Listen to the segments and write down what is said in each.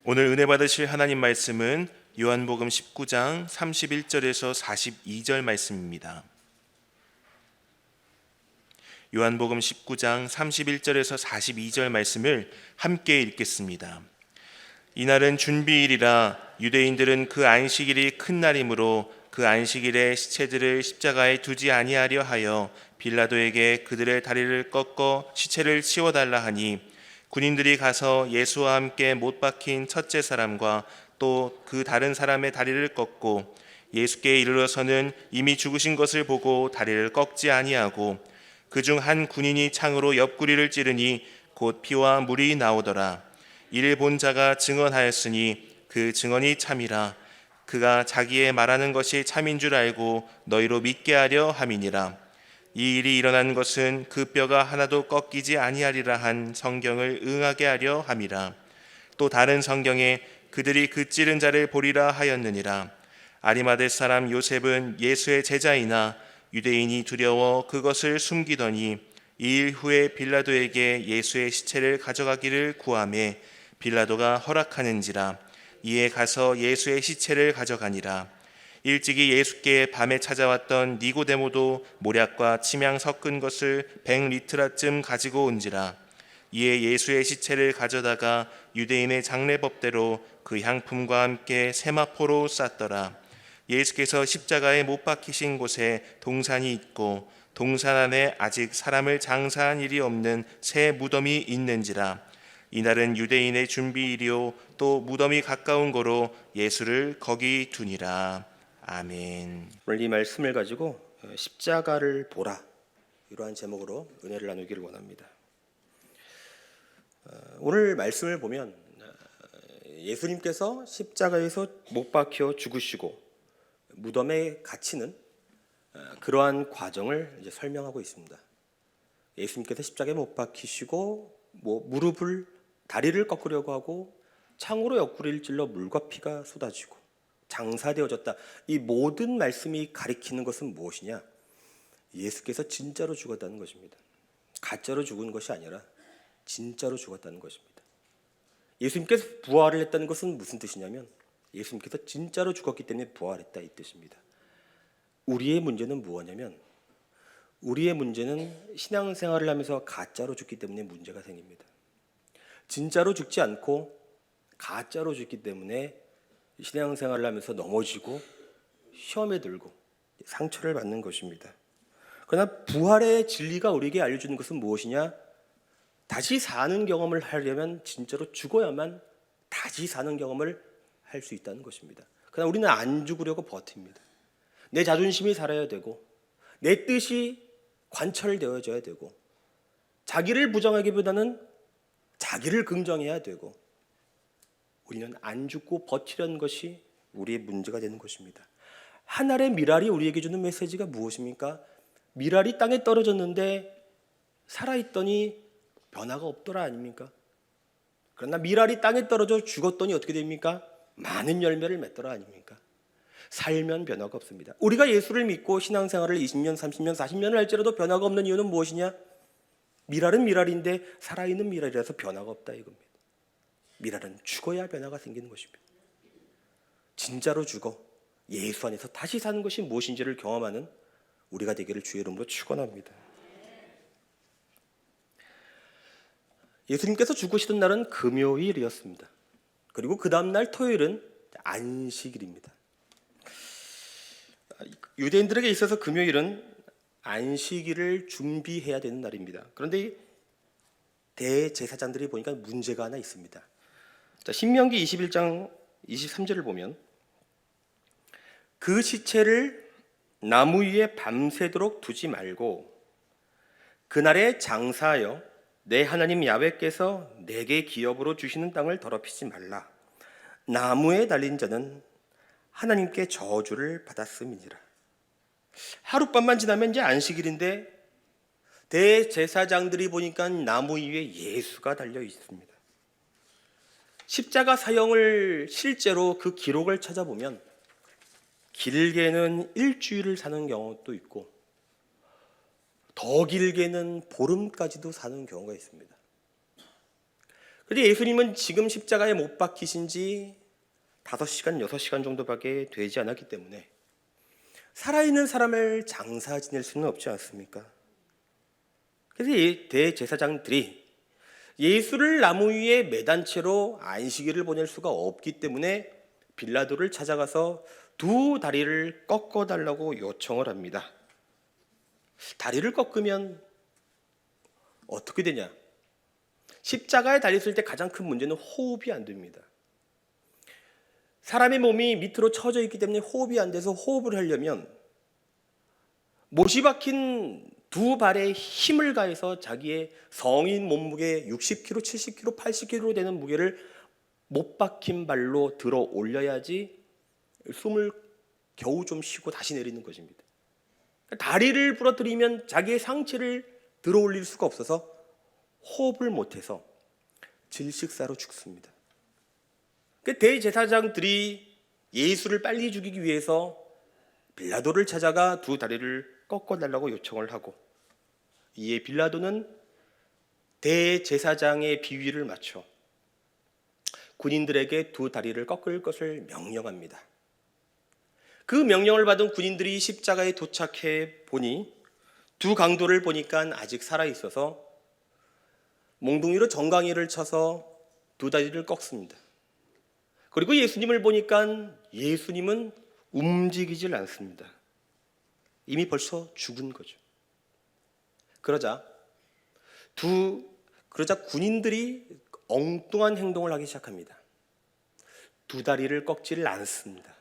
오늘 은혜 받으실 하나님 말씀은 요한복음 19장 31절에서 42절 말씀입니다. 요한복음 19장 31절에서 42절 말씀을 함께 읽겠습니다. 이날은 준비일이라 유대인들은 그 안식일이 큰 날이므로 그 안식일에 시체들을 십자가에 두지 아니하려 하여 빌라도에게 그들의 다리를 꺾어 시체를 치워달라 하니 군인들이 가서 예수와 함께 못 박힌 첫째 사람과 또 그 다른 사람의 다리를 꺾고 예수께 이르러서는 이미 죽으신 것을 보고 다리를 꺾지 아니하고 그중 한 군인이 창으로 옆구리를 찌르니 곧 피와 물이 나오더라. 이를 본 자가 증언하였으니 그 증언이 참이라. 그가 자기의 말하는 것이 참인 줄 알고 너희로 믿게 하려 함이니라. 이 일이 일어난 것은 그 뼈가 하나도 꺾이지 아니하리라 한 성경을 응하게 하려 함이라. 또 다른 성경에 그들이 그 찌른 자를 보리라 하였느니라. 아리마대 사람 요셉은 예수의 제자이나 유대인이 두려워 그것을 숨기더니 2일 후에 빌라도에게 예수의 시체를 가져가기를 구하매 빌라도가 허락하는지라. 이에 가서 예수의 시체를 가져가니라. 일찍이 예수께 밤에 찾아왔던 니고데모도 모략과 침향 섞은 것을 100리트라쯤 가지고 온지라. 이에 예수의 시체를 가져다가 유대인의 장례법대로 그 향품과 함께 세마포로 쌌더라. 예수께서 십자가에 못 박히신 곳에 동산이 있고 동산 안에 아직 사람을 장사한 일이 없는 새 무덤이 있는지라. 이날은 유대인의 준비일이요 또 무덤이 가까운 거로 예수를 거기 두니라. 아멘. 오늘 이 말씀을 가지고 십자가를 보라, 이러한 제목으로 은혜를 나누기를 원합니다. 오늘 말씀을 보면 예수님께서 십자가에서 못 박혀 죽으시고 무덤에 갇히는 그러한 과정을 이제 설명하고 있습니다. 예수님께서 십자가에 못 박히시고 다리를 꺾으려고 하고 창으로 옆구리를 찔러 물과 피가 쏟아지고 장사되어졌다. 이 모든 말씀이 가리키는 것은 무엇이냐? 예수께서 진짜로 죽었다는 것입니다. 가짜로 죽은 것이 아니라 진짜로 죽었다는 것입니다. 예수님께서 부활을 했다는 것은 무슨 뜻이냐면 예수님께서 진짜로 죽었기 때문에 부활했다, 이 뜻입니다. 우리의 문제는 무엇이냐면 우리의 문제는 신앙생활을 하면서 가짜로 죽기 때문에 문제가 생깁니다. 진짜로 죽지 않고 가짜로 죽기 때문에 신앙생활을 하면서 넘어지고 시험에 들고 상처를 받는 것입니다. 그러나 부활의 진리가 우리에게 알려주는 것은 무엇이냐? 다시 사는 경험을 하려면 진짜로 죽어야만 다시 사는 경험을 할 수 있다는 것입니다. 그러나 우리는 안 죽으려고 버팁니다. 내 자존심이 살아야 되고 내 뜻이 관철되어져야 되고 자기를 부정하기보다는 자기를 긍정해야 되고 우리는 안 죽고 버티려는 것이 우리의 문제가 되는 것입니다. 하늘의 미랄이 우리에게 주는 메시지가 무엇입니까? 미랄이 땅에 떨어졌는데 살아있더니 변화가 없더라 아닙니까? 그러나 미랄이 땅에 떨어져 죽었더니 어떻게 됩니까? 많은 열매를 맺더라 아닙니까? 살면 변화가 없습니다. 우리가 예수를 믿고 신앙생활을 20년, 30년, 40년을 할지라도 변화가 없는 이유는 무엇이냐? 미랄은 미랄인데 살아있는 미랄이라서 변화가 없다 이겁니다. 미랄은 죽어야 변화가 생기는 것입니다. 진짜로 죽어 예수 안에서 다시 사는 것이 무엇인지를 경험하는 우리가 되기를 주의 이름으로 축원합니다. 예수님께서 죽으시던 날은 금요일이었습니다. 그리고 그 다음 날 토요일은 안식일입니다. 유대인들에게 있어서 금요일은 안식일을 준비해야 되는 날입니다. 그런데 대제사장들이 보니까 문제가 하나 있습니다. 자, 신명기 21장 23절을 보면 그 시체를 나무 위에 밤새도록 두지 말고 그날에 장사하여 내 하나님 야훼께서 내게 기업으로 주시는 땅을 더럽히지 말라. 나무에 달린 자는 하나님께 저주를 받았음이니라. 하룻밤만 지나면 이제 안식일인데 대제사장들이 보니까 나무 위에 예수가 달려 있습니다. 십자가 사형을 실제로 그 기록을 찾아보면 길게는 일주일을 사는 경우도 있고 더 길게는 보름까지도 사는 경우가 있습니다. 그런데 예수님은 지금 십자가에 못 박히신 지 5시간, 6시간 정도밖에 되지 않았기 때문에 살아있는 사람을 장사 지낼 수는 없지 않습니까? 그래서 이 대제사장들이 예수를 나무 위에 매단 채로 안식일을 보낼 수가 없기 때문에 빌라도를 찾아가서 두 다리를 꺾어달라고 요청을 합니다. 다리를 꺾으면 어떻게 되냐? 십자가에 달렸을 때 가장 큰 문제는 호흡이 안 됩니다. 사람의 몸이 밑으로 처져 있기 때문에 호흡이 안 돼서 호흡을 하려면 못이 박힌 두 발에 힘을 가해서 자기의 성인 몸무게 60kg, 70kg, 80kg 되는 무게를 못 박힌 발로 들어 올려야지 숨을 겨우 좀 쉬고 다시 내리는 것입니다. 다리를 부러뜨리면 자기의 상체를 들어 올릴 수가 없어서 호흡을 못해서 질식사로 죽습니다. 대제사장들이 예수를 빨리 죽이기 위해서 빌라도를 찾아가 두 다리를 꺾어달라고 요청을 하고, 이에 빌라도는 대제사장의 비위를 맞춰 군인들에게 두 다리를 꺾을 것을 명령합니다. 그 명령을 받은 군인들이 십자가에 도착해 보니 두 강도를 보니까 아직 살아있어서 몽둥이로 정강이를 쳐서 두 다리를 꺾습니다. 그리고 예수님을 보니까 예수님은 움직이질 않습니다. 이미 벌써 죽은 거죠. 그러자 군인들이 엉뚱한 행동을 하기 시작합니다. 두 다리를 꺾지를 않습니다.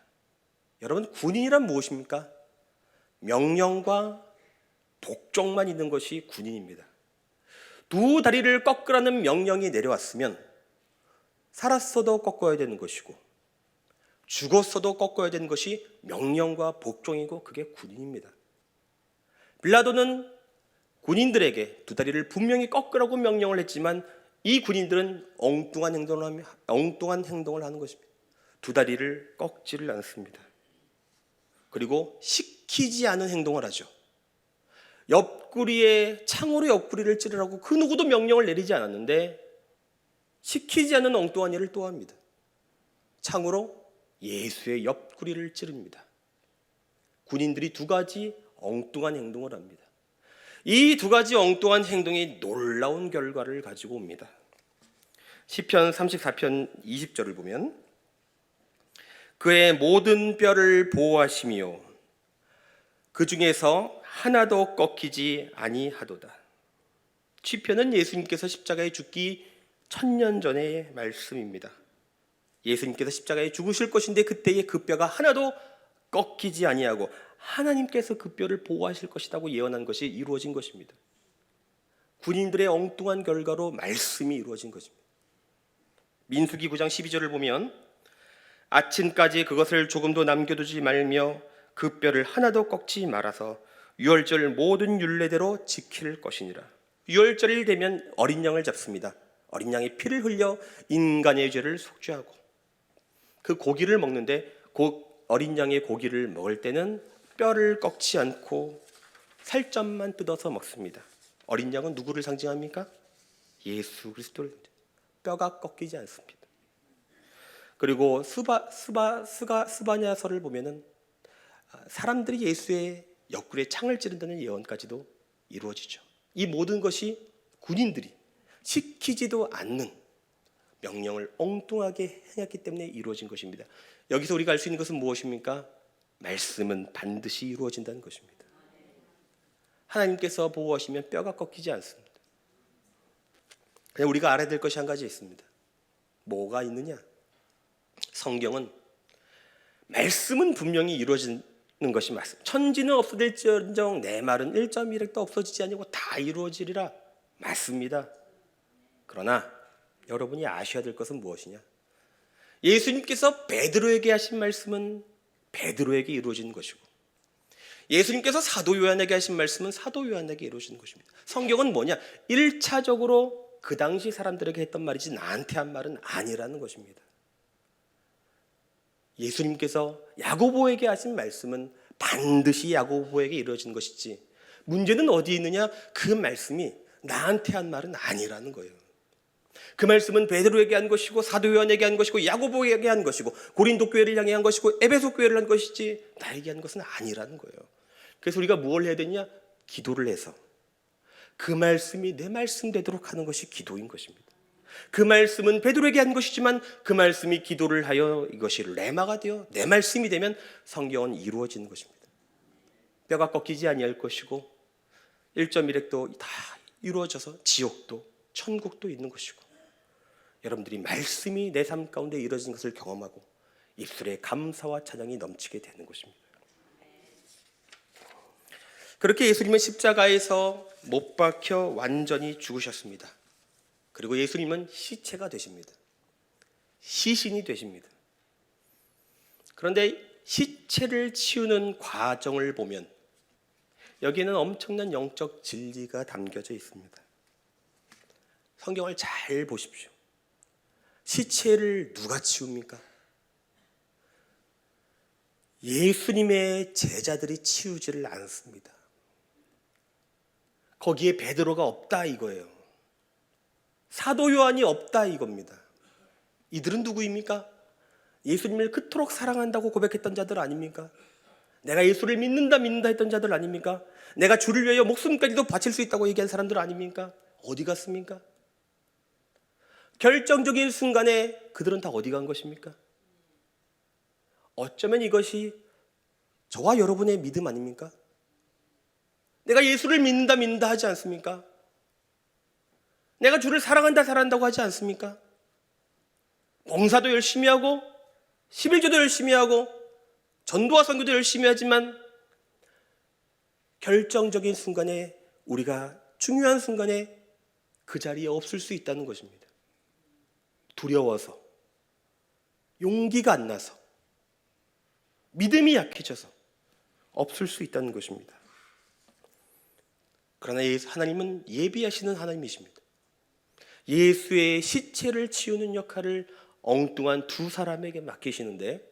여러분, 군인이란 무엇입니까? 명령과 복종만 있는 것이 군인입니다. 두 다리를 꺾으라는 명령이 내려왔으면 살았어도 꺾어야 되는 것이고 죽었어도 꺾어야 되는 것이 명령과 복종이고 그게 군인입니다. 빌라도는 군인들에게 두 다리를 분명히 꺾으라고 명령을 했지만 이 군인들은 엉뚱한 행동을 하는 것입니다. 두 다리를 꺾지를 않습니다. 그리고 시키지 않은 행동을 하죠. 창으로 옆구리를 찌르라고 그 누구도 명령을 내리지 않았는데 시키지 않은 엉뚱한 일을 또 합니다. 창으로 예수의 옆구리를 찌릅니다. 군인들이 두 가지 엉뚱한 행동을 합니다. 이 두 가지 엉뚱한 행동이 놀라운 결과를 가지고 옵니다. 시편 34편 20절을 보면 그의 모든 뼈를 보호하시며 그 중에서 하나도 꺾이지 아니하도다. 시편은 예수님께서 십자가에 죽기 1000년 전의 말씀입니다. 예수님께서 십자가에 죽으실 것인데 그때의 그 뼈가 하나도 꺾이지 아니하고 하나님께서 그 뼈를 보호하실 것이라고 예언한 것이 이루어진 것입니다. 군인들의 엉뚱한 결과로 말씀이 이루어진 것입니다. 민수기 9장 12절을 보면 아침까지 그것을 조금도 남겨두지 말며 그 뼈를 하나도 꺾지 말아서 유월절 모든 율례대로 지킬 것이니라. 유월절이 되면 어린 양을 잡습니다. 어린 양의 피를 흘려 인간의 죄를 속죄하고 그 고기를 먹는데 어린 양의 고기를 먹을 때는 뼈를 꺾지 않고 살점만 뜯어서 먹습니다. 어린 양은 누구를 상징합니까? 예수 그리스도를. 뼈가 꺾이지 않습니다. 그리고 스바냐서를 보면은 사람들이 예수의 옆구리에 창을 찌른다는 예언까지도 이루어지죠. 이 모든 것이 군인들이 시키지도 않는 명령을 엉뚱하게 행했기 때문에 이루어진 것입니다. 여기서 우리가 알 수 있는 것은 무엇입니까? 말씀은 반드시 이루어진다는 것입니다. 하나님께서 보호하시면 뼈가 꺾이지 않습니다. 그냥 우리가 알아야 될 것이 한 가지 있습니다. 뭐가 있느냐? 성경은 말씀은 분명히 이루어지는 것이 맞습니다. 천지는 없어질지언정 내 말은 1.1획도 없어지지 아니고 다 이루어지리라. 맞습니다. 그러나 여러분이 아셔야 될 것은 무엇이냐? 예수님께서 베드로에게 하신 말씀은 베드로에게 이루어지는 것이고 예수님께서 사도 요한에게 하신 말씀은 사도 요한에게 이루어지는 것입니다. 성경은 뭐냐? 1차적으로 그 당시 사람들에게 했던 말이지 나한테 한 말은 아니라는 것입니다. 예수님께서 야고보에게 하신 말씀은 반드시 야고보에게 이루어진 것이지 문제는 어디에 있느냐? 그 말씀이 나한테 한 말은 아니라는 거예요. 그 말씀은 베드로에게 한 것이고 사도 요한에게 한 것이고 야고보에게 한 것이고 고린도 교회를 향해 한 것이고 에베소 교회를 한 것이지 나에게 한 것은 아니라는 거예요. 그래서 우리가 뭘 해야 되냐? 기도를 해서 그 말씀이 내 말씀 되도록 하는 것이 기도인 것입니다. 그 말씀은 베드로에게 한 것이지만 그 말씀이 기도를 하여 이것이 레마가 되어 내 말씀이 되면 성경은 이루어지는 것입니다. 뼈가 꺾이지 아니할 것이고 1.1핵도 다 이루어져서 지옥도 천국도 있는 것이고 여러분들이 말씀이 내 삶 가운데 이루어진 것을 경험하고 입술에 감사와 찬양이 넘치게 되는 것입니다. 그렇게 예수님은 십자가에서 못 박혀 완전히 죽으셨습니다. 그리고 예수님은 시체가 되십니다. 시신이 되십니다. 그런데 시체를 치우는 과정을 보면 여기에는 엄청난 영적 진리가 담겨져 있습니다. 성경을 잘 보십시오. 시체를 누가 치웁니까? 예수님의 제자들이 치우지를 않습니다. 거기에 베드로가 없다 이거예요. 사도 요한이 없다 이겁니다. 이들은 누구입니까? 예수님을 그토록 사랑한다고 고백했던 자들 아닙니까? 내가 예수를 믿는다 했던 자들 아닙니까? 내가 주를 위하여 목숨까지도 바칠 수 있다고 얘기한 사람들 아닙니까? 어디 갔습니까? 결정적인 순간에 그들은 다 어디 간 것입니까? 어쩌면 이것이 저와 여러분의 믿음 아닙니까? 내가 예수를 믿는다 하지 않습니까? 내가 주를 사랑한다고 하지 않습니까? 봉사도 열심히 하고 11조도 열심히 하고 전도와 선교도 열심히 하지만 결정적인 순간에 우리가 중요한 순간에 그 자리에 없을 수 있다는 것입니다. 두려워서 용기가 안 나서 믿음이 약해져서 없을 수 있다는 것입니다. 그러나 하나님은 예비하시는 하나님이십니다. 예수의 시체를 치우는 역할을 엉뚱한 두 사람에게 맡기시는데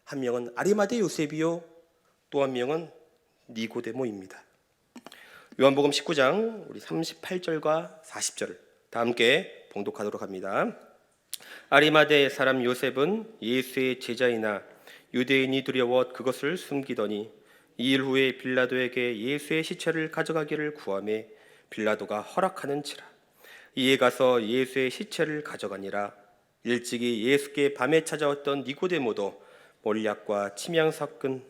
한 명은 아리마대 요셉이요 또 한 명은 니고데모입니다. 요한복음 19장 우리 38절과 40절을 다 함께 봉독하도록 합니다. 아리마대 사람 요셉은 예수의 제자이나 유대인이 두려워 그것을 숨기더니 2일 후에 빌라도에게 예수의 시체를 가져가기를 구하매 빌라도가 허락하는지라. 이에 가서 예수의 시체를 가져가니라. 일찍이 예수께 밤에 찾아왔던 니고데모도 몰약과 침향 섞은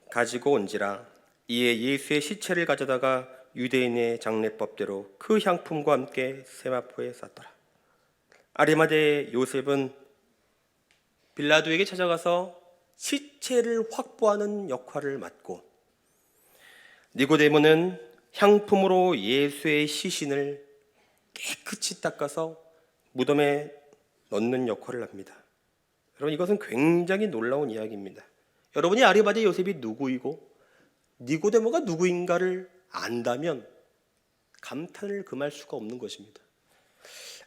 가지고 온지라. 이에 예수의 시체를 가져다가 유대인의 장례법대로 그 향품과 함께 세마포에 쌌더라. 아리마대 요셉은 빌라도에게 찾아가서 시체를 확보하는 역할을 맡고 니고데모는 향품으로 예수의 시신을 깨끗이 닦아서 무덤에 넣는 역할을 합니다. 여러분 이것은 굉장히 놀라운 이야기입니다. 여러분이 아리마대 요셉이 누구이고 니고데모가 누구인가를 안다면 감탄을 금할 수가 없는 것입니다.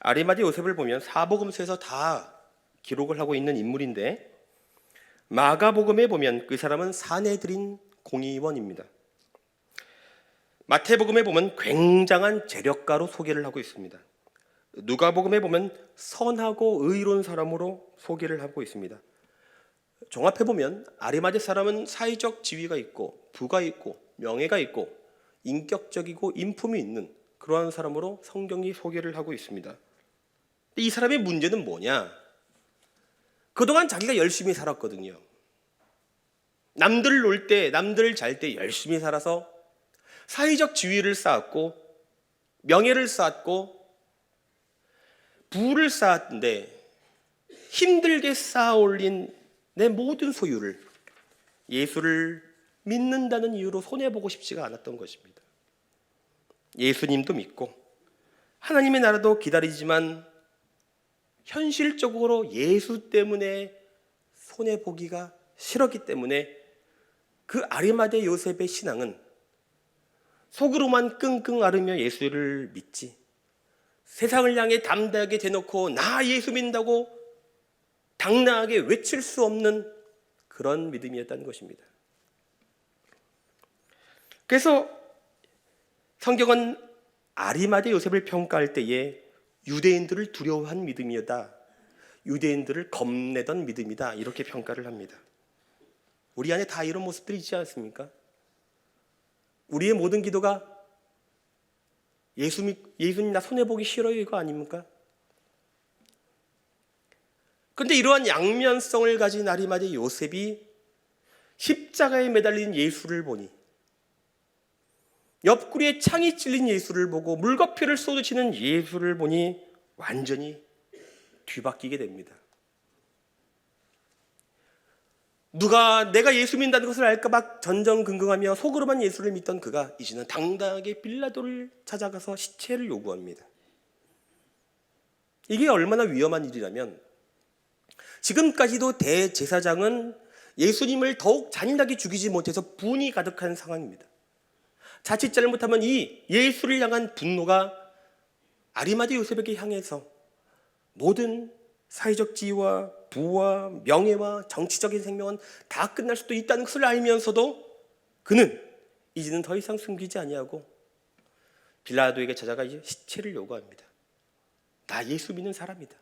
아리마대 요셉을 보면 사복음서에서 다 기록을 하고 있는 인물인데 마가복음에 보면 그 사람은 사내들인 공의원입니다. 마태복음에 보면 굉장한 재력가로 소개를 하고 있습니다. 누가복음에 보면 선하고 의로운 사람으로 소개를 하고 있습니다. 종합해 보면 아리마대 사람은 사회적 지위가 있고 부가 있고 명예가 있고 인격적이고 인품이 있는 그러한 사람으로 성경이 소개를 하고 있습니다. 이 사람의 문제는 뭐냐? 그동안 자기가 열심히 살았거든요. 남들 놀 때, 남들 잘 때 열심히 살아서 사회적 지위를 쌓았고 명예를 쌓았고 부를 쌓았는데 힘들게 쌓아 올린 내 모든 소유를 예수를 믿는다는 이유로 손해보고 싶지가 않았던 것입니다. 예수님도 믿고 하나님의 나라도 기다리지만 현실적으로 예수 때문에 손해보기가 싫었기 때문에 그 아리마대 요셉의 신앙은 속으로만 끙끙 앓으며 예수를 믿지 세상을 향해 담대하게 대놓고 나 예수 믿는다고 당당하게 외칠 수 없는 그런 믿음이었다는 것입니다. 그래서 성경은 아리마대 요셉을 평가할 때에 유대인들을 두려워한 믿음이었다, 유대인들을 겁내던 믿음이다, 이렇게 평가를 합니다. 우리 안에 다 이런 모습들이 있지 않습니까? 우리의 모든 기도가 예수님 나 손해보기 싫어요, 이거 아닙니까? 그런데 이러한 양면성을 가진 아리마대 요셉이 십자가에 매달린 예수를 보니, 옆구리에 창이 찔린 예수를 보고 물거피를 쏟으시는 예수를 보니 완전히 뒤바뀌게 됩니다. 누가 내가 예수 믿는다는 것을 알까 봐 전전긍긍하며 속으로만 예수를 믿던 그가 이제는 당당하게 빌라도를 찾아가서 시체를 요구합니다. 이게 얼마나 위험한 일이라면, 지금까지도 대제사장은 예수님을 더욱 잔인하게 죽이지 못해서 분이 가득한 상황입니다. 자칫 잘못하면 이 예수를 향한 분노가 아리마대 요셉에게 향해서 모든 사회적 지위와 부와 명예와 정치적인 생명은 다 끝날 수도 있다는 것을 알면서도 그는 이제는 더 이상 숨기지 아니하고 빌라도에게 찾아가 이제 시체를 요구합니다. 나 예수 믿는 사람이다,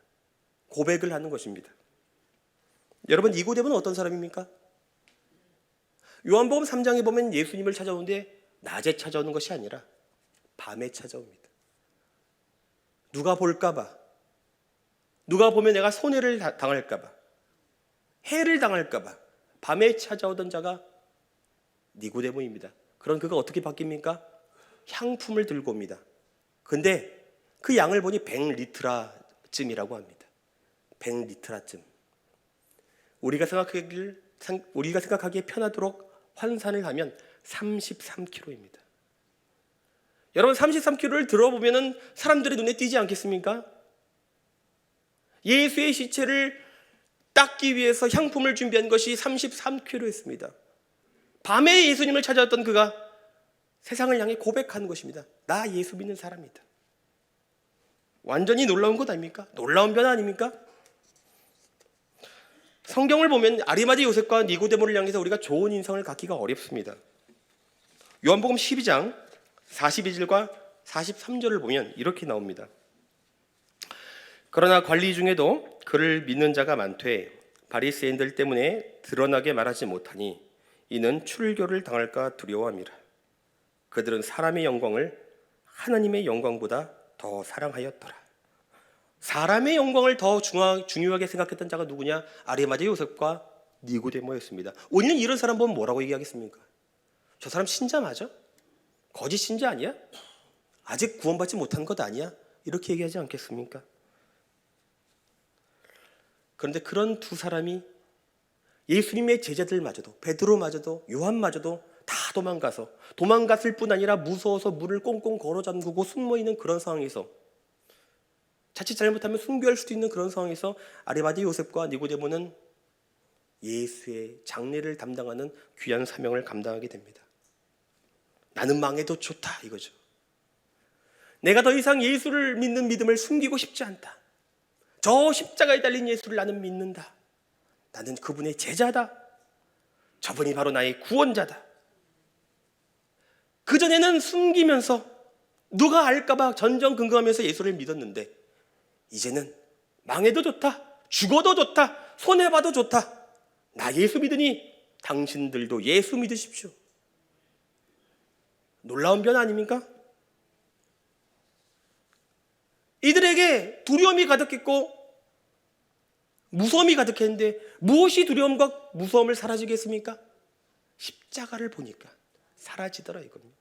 고백을 하는 것입니다. 여러분, 니고데모는 어떤 사람입니까? 요한복음 3장에 보면 예수님을 찾아오는데 낮에 찾아오는 것이 아니라 밤에 찾아옵니다. 누가 볼까봐, 누가 보면 내가 손해를 당할까봐, 해를 당할까봐 밤에 찾아오던 자가 니고데모입니다. 그런 그가 어떻게 바뀝니까? 향품을 들고 옵니다. 근데 그 양을 보니 100리트라쯤이라고 합니다. 100리트라쯤. 우리가 생각하기에 편하도록 환산을 하면 33kg입니다. 여러분, 33kg를 들어보면 사람들의 눈에 띄지 않겠습니까? 예수의 시체를 닦기 위해서 향품을 준비한 것이 33kg였습니다. 밤에 예수님을 찾아왔던 그가 세상을 향해 고백하는 것입니다. 나 예수 믿는 사람이다. 완전히 놀라운 것 아닙니까? 놀라운 변화 아닙니까? 성경을 보면 아리마대 요셉과 니고데모를 향해서 우리가 좋은 인상을 갖기가 어렵습니다. 요한복음 12장 42절과 43절을 보면 이렇게 나옵니다. 그러나 관리 중에도 그를 믿는 자가 많되 바리새인들 때문에 드러나게 말하지 못하니 이는 출교를 당할까 두려워함이라. 그들은 사람의 영광을 하나님의 영광보다 더 사랑하였더라. 사람의 영광을 더 중요하게 생각했던 자가 누구냐? 아리마대 요셉과 니고데모였습니다. 우리는 이런 사람 보면 뭐라고 얘기하겠습니까? 저 사람 신자 맞아? 거짓 신자 아니야? 아직 구원받지 못한 것 아니야? 이렇게 얘기하지 않겠습니까? 그런데 그런 두 사람이 예수님의 제자들마저도, 베드로마저도, 요한마저도 다 도망갔을 뿐 아니라 무서워서 문을 꽁꽁 걸어 잠그고 숨어 있는 그런 상황에서, 자칫 잘못하면 순교할 수도 있는 그런 상황에서 아리마대 요셉과 니고데모는 예수의 장례를 담당하는 귀한 사명을 감당하게 됩니다. 나는 망해도 좋다, 이거죠. 내가 더 이상 예수를 믿는 믿음을 숨기고 싶지 않다. 저 십자가에 달린 예수를 나는 믿는다. 나는 그분의 제자다. 저분이 바로 나의 구원자다. 그전에는 숨기면서 누가 알까봐 전전긍긍하면서 예수를 믿었는데 이제는 망해도 좋다, 죽어도 좋다, 손해봐도 좋다. 나 예수 믿으니 당신들도 예수 믿으십시오. 놀라운 변화 아닙니까? 이들에게 두려움이 가득했고 무서움이 가득했는데 무엇이 두려움과 무서움을 사라지게 했습니까? 십자가를 보니까 사라지더라, 이겁니다.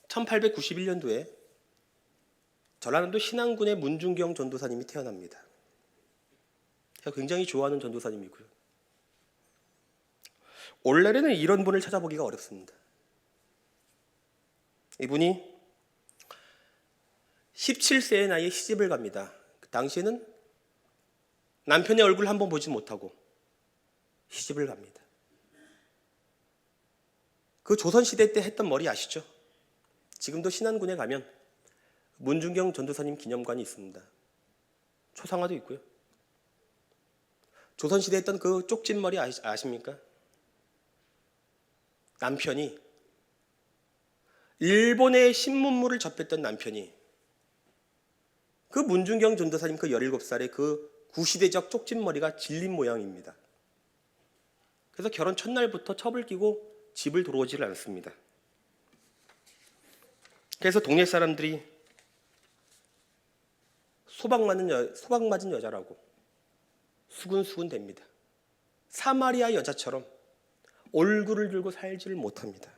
(1891년도에) 전라남도 신안군의 문중경 전도사님이 태어납니다. 제가 굉장히 좋아하는 전도사님이고요. 원래는 이런 분을 찾아보기가 어렵습니다. 이분이 17세의 나이에 시집을 갑니다. 그 당시에는 남편의 얼굴을 한번 보지 못하고 시집을 갑니다. 그 조선시대 때 했던 머리 아시죠? 지금도 신안군에 가면 문중경 전도사님 기념관이 있습니다. 초상화도 있고요. 조선시대 했던 그 쪽진 머리 아십니까? 남편이, 일본의 신문물을 접했던 남편이 그 문중경 전도사님 그 17살의 그 구시대적 쪽진머리가 질린 모양입니다. 그래서 결혼 첫날부터 첩을 끼고 집을 들어오지를 않습니다. 그래서 동네 사람들이 소방 맞은 여자라고 수군수군 됩니다. 사마리아 여자처럼 얼굴을 들고 살지를 못합니다.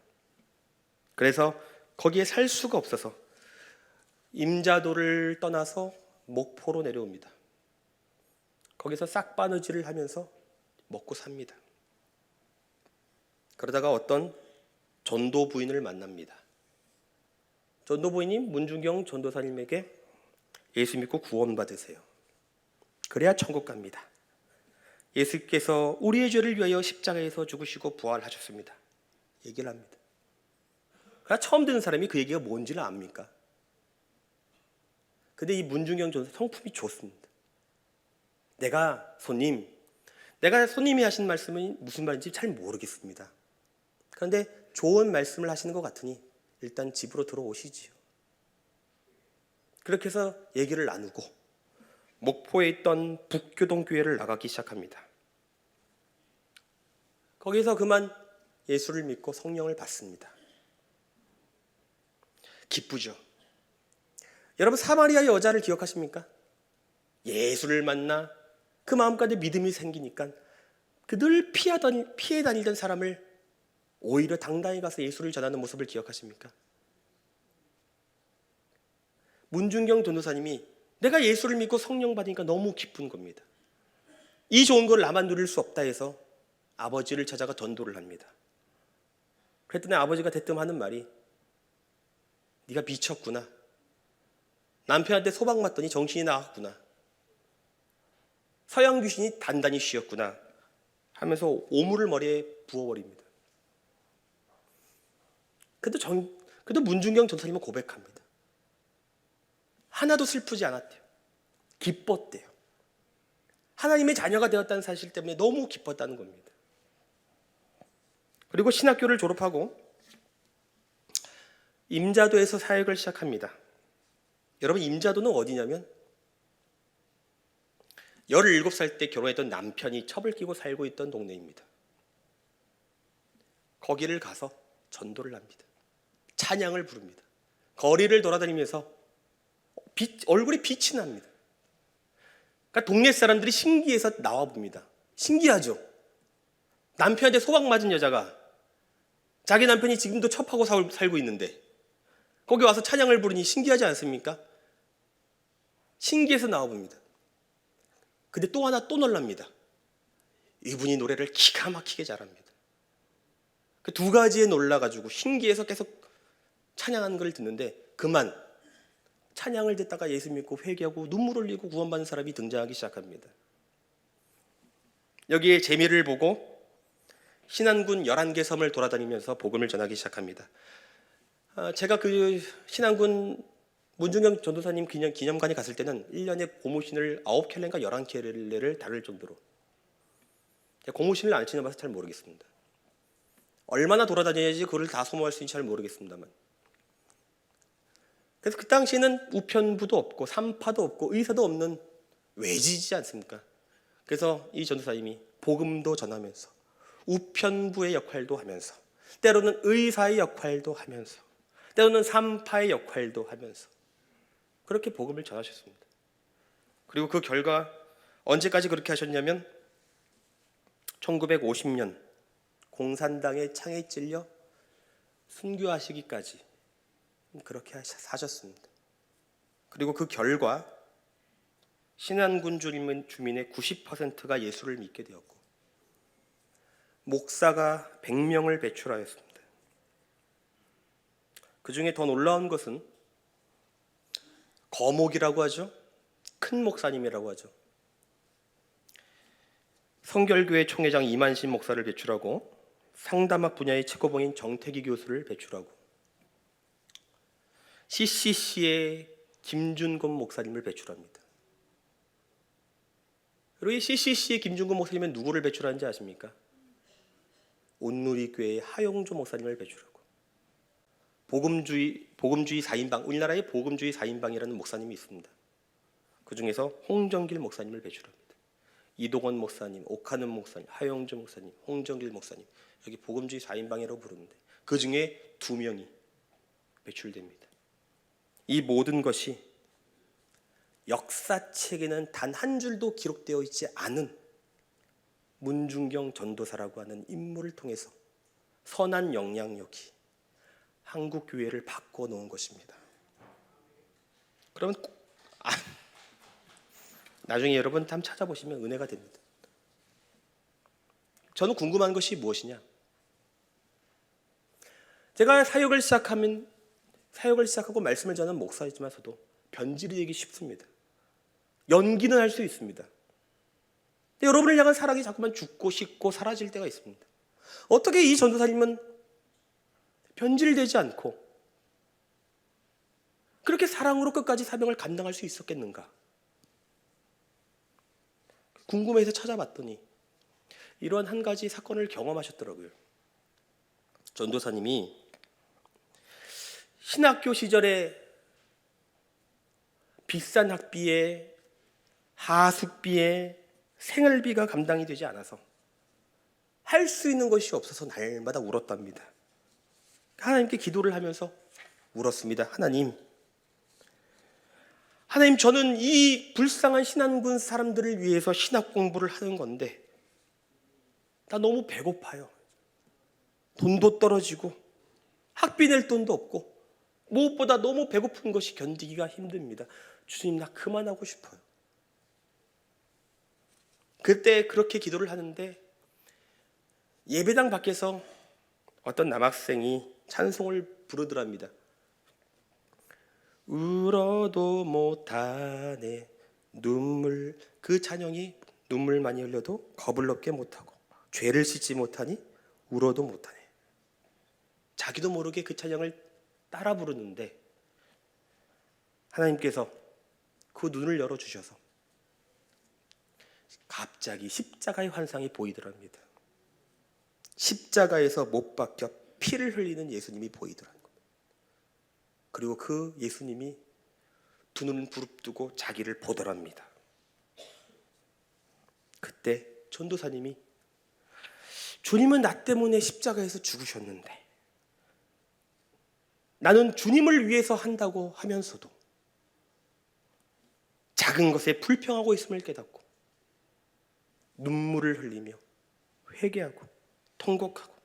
그래서 거기에 살 수가 없어서 임자도를 떠나서 목포로 내려옵니다. 거기서 싹바느질을 하면서 먹고 삽니다. 그러다가 어떤 전도 부인을 만납니다. 전도 부인이 문중경 전도사님에게 예수 믿고 구원받으세요. 그래야 천국 갑니다. 예수께서 우리의 죄를 위하여 십자가에서 죽으시고 부활하셨습니다. 얘기를 합니다. 그러나 처음 듣는 사람이 그 얘기가 뭔지를 압니까? 근데 이 문중경 전도사 성품이 좋습니다. 내가 손님이 하신 말씀은 무슨 말인지 잘 모르겠습니다. 그런데 좋은 말씀을 하시는 것 같으니 일단 집으로 들어오시지요. 그렇게 해서 얘기를 나누고 목포에 있던 북교동 교회를 나가기 시작합니다. 거기서 그만 예수를 믿고 성령을 받습니다. 기쁘죠. 여러분, 사마리아 여자를 기억하십니까? 예수를 만나 그 마음까지 믿음이 생기니까 늘 피해 다니던 사람을 오히려 당당히 가서 예수를 전하는 모습을 기억하십니까? 문중경 전도사님이 내가 예수를 믿고 성령 받으니까 너무 기쁜 겁니다. 이 좋은 걸 나만 누릴 수 없다 해서 아버지를 찾아가 전도를 합니다. 그랬더니 아버지가 대뜸 하는 말이, 네가 미쳤구나. 남편한테 소방 맞더니 정신이 나갔구나. 서양 귀신이 단단히 쉬었구나 하면서 오물을 머리에 부어버립니다. 그래도 문중경 전도사님은 고백합니다. 하나도 슬프지 않았대요. 기뻤대요. 하나님의 자녀가 되었다는 사실 때문에 너무 기뻤다는 겁니다. 그리고 신학교를 졸업하고 임자도에서 사역을 시작합니다. 여러분, 임자도는 어디냐면 17살 때 결혼했던 남편이 첩을 끼고 살고 있던 동네입니다. 거기를 가서 전도를 합니다. 찬양을 부릅니다. 거리를 돌아다니면서 얼굴에 빛이 납니다. 그러니까 동네 사람들이 신기해서 나와 봅니다. 신기하죠? 남편한테 소방 맞은 여자가 자기 남편이 지금도 첩하고 살고 있는데 거기 와서 찬양을 부르니 신기하지 않습니까? 신기해서 나와 봅니다. 근데 또 하나 또 놀랍니다. 이분이 노래를 기가 막히게 잘합니다. 그 두 가지에 놀라가지고 신기해서 계속 찬양하는 걸 듣는데 그만 찬양을 듣다가 예수 믿고 회개하고 눈물 흘리고 구원받는 사람이 등장하기 시작합니다. 여기에 재미를 보고 신안군 11개 섬을 돌아다니면서 복음을 전하기 시작합니다. 제가 그 신안군 문중경 전도사님 기념관에 갔을 때는 1년에 고무신을 9켤레인가 11켤레를 다룰 정도로, 고무신을 안 신어봐서 잘 모르겠습니다. 얼마나 돌아다녀야지 그걸 다 소모할 수 있는지 잘 모르겠습니다만, 그래서 그 당시에는 우편부도 없고 삼파도 없고 의사도 없는 외지지 않습니까? 그래서 이 전도사님이 복음도 전하면서 우편부의 역할도 하면서 때로는 의사의 역할도 하면서 때로는 삼파의 역할도 하면서 그렇게 복음을 전하셨습니다. 그리고 그 결과 언제까지 그렇게 하셨냐면 1950년 공산당의 창에 찔려 순교하시기까지 그렇게 사셨습니다. 그리고 그 결과 신안군 주민의 90%가 예수를 믿게 되었고 목사가 100명을 배출하였습니다. 그 중에 더 놀라운 것은 거목이라고 하죠. 큰 목사님이라고 하죠. 성결교회 총회장 이만신 목사를 배출하고 상담학 분야의 최고봉인 정태기 교수를 배출하고 CCC의 김준곤 목사님을 배출합니다. 그리고 이 CCC의 김준곤 목사님은 누구를 배출하는지 아십니까? 온누리교회의 하용조 목사님을 배출하고 복음주의 4인방, 우리나라에 복음주의 4인방이라는 목사님이 있습니다. 그 중에서 홍정길 목사님을 배출합니다. 이동원 목사님, 오카는 목사님, 하용조 목사님, 홍정길 목사님, 여기 복음주의 4인방이라고 부르는데 그 중에 2명이 배출됩니다. 이 모든 것이 역사책에는 단 한 줄도 기록되어 있지 않은 문중경 전도사라고 하는 인물을 통해서 선한 영향력이 한국 교회를 바꿔놓은 것입니다. 그러면 나중에 여러분 한번 찾아보시면 은혜가 됩니다. 저는 궁금한 것이 무엇이냐? 제가 사역을 시작하고 말씀을 전하는 목사이지만서도 변질이 되기 쉽습니다. 연기는 할 수 있습니다. 여러분을 향한 사랑이 자꾸만 죽고 식고 사라질 때가 있습니다. 어떻게 이 전도사님은 변질되지 않고 그렇게 사랑으로 끝까지 사명을 감당할 수 있었겠는가? 궁금해서 찾아봤더니 이러한 한 가지 사건을 경험하셨더라고요. 전도사님이 신학교 시절에 비싼 학비에 하숙비에 생활비가 감당이 되지 않아서 할 수 있는 것이 없어서 날마다 울었답니다. 하나님께 기도를 하면서 울었습니다. 하나님, 저는 이 불쌍한 신안군 사람들을 위해서 신학 공부를 하는 건데 나 너무 배고파요. 돈도 떨어지고 학비 낼 돈도 없고 무엇보다 너무 배고픈 것이 견디기가 힘듭니다. 주님, 나 그만하고 싶어요. 그때 그렇게 기도를 하는데 예배당 밖에서 어떤 남학생이 찬송을 부르더랍니다. 울어도 못하네 눈물. 그 찬양이 눈물 많이 흘려도 겁을 넘게 못하고 죄를 씻지 못하니 울어도 못하네. 자기도 모르게 그 찬양을 따라 부르는데 하나님께서 그 눈을 열어주셔서 갑자기 십자가의 환상이 보이더랍니다. 십자가에서 못 박혀 피를 흘리는 예수님이 보이더라는 겁니다. 그리고 그 예수님이 두 눈을 부릅뜨고 자기를 보더랍니다. 그때 전도사님이 주님은 나 때문에 십자가에서 죽으셨는데 나는 주님을 위해서 한다고 하면서도 작은 것에 불평하고 있음을 깨닫고 눈물을 흘리며 회개하고 통곡하고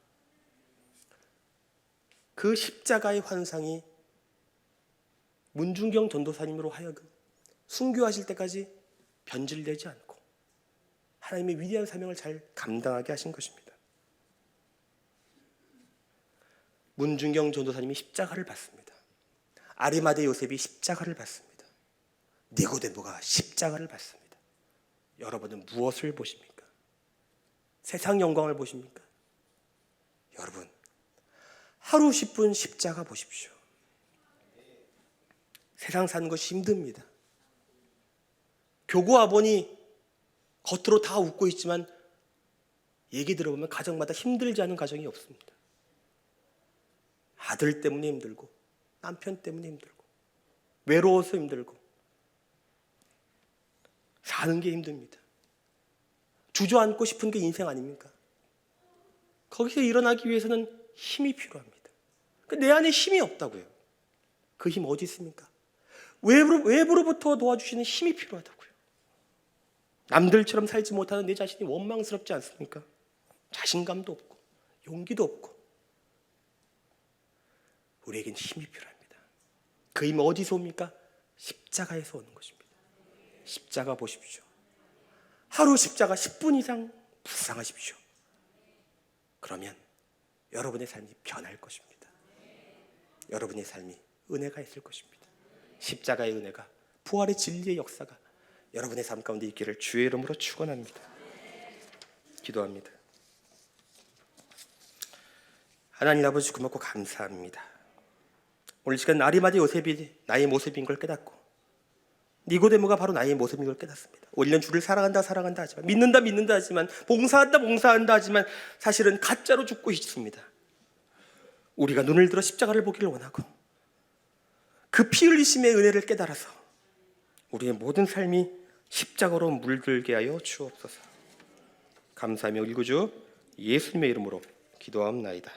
그 십자가의 환상이 문중경 전도사님으로 하여금 순교하실 때까지 변질되지 않고 하나님의 위대한 사명을 잘 감당하게 하신 것입니다. 문중경 전도사님이 십자가를 받습니다. 아리마대 요셉이 십자가를 받습니다. 니고데모가 십자가를 받습니다. 여러분은 무엇을 보십니까? 세상 영광을 보십니까? 여러분, 하루 10분 십자가 보십시오. 세상 사는 것이 힘듭니다. 교구 아버니 겉으로 다 웃고 있지만 얘기 들어보면 가정마다 힘들지 않은 가정이 없습니다. 아들 때문에 힘들고 남편 때문에 힘들고 외로워서 힘들고 사는 게 힘듭니다. 주저앉고 싶은 게 인생 아닙니까? 거기서 일어나기 위해서는 힘이 필요합니다. 내 안에 힘이 없다고요. 그 힘 어디 있습니까? 외부로부터 도와주시는 힘이 필요하다고요. 남들처럼 살지 못하는 내 자신이 원망스럽지 않습니까? 자신감도 없고 용기도 없고 우리에겐 힘이 필요합니다. 그 힘은 어디서 옵니까? 십자가에서 오는 것입니다. 십자가 보십시오. 하루 십자가 10분 이상 묵상하십시오. 그러면 여러분의 삶이 변할 것입니다. 여러분의 삶이 은혜가 있을 것입니다. 십자가의 은혜가, 부활의 진리의 역사가 여러분의 삶 가운데 있기를 주의 이름으로 축원합니다. 기도합니다. 하나님 아버지, 고맙고 감사합니다. 오늘 시간 아리마대 요셉이 나의 모습인 걸 깨닫고 니고데모가 바로 나의 모습인 걸 깨닫습니다. 우리는 주를 사랑한다 하지만, 믿는다 하지만, 봉사한다 하지만 사실은 가짜로 죽고 있습니다. 우리가 눈을 들어 십자가를 보기를 원하고 그 피 흘리심의 은혜를 깨달아서 우리의 모든 삶이 십자가로 물들게 하여 주옵소서. 감사하며 일구주 예수님의 이름으로 기도하옵나이다.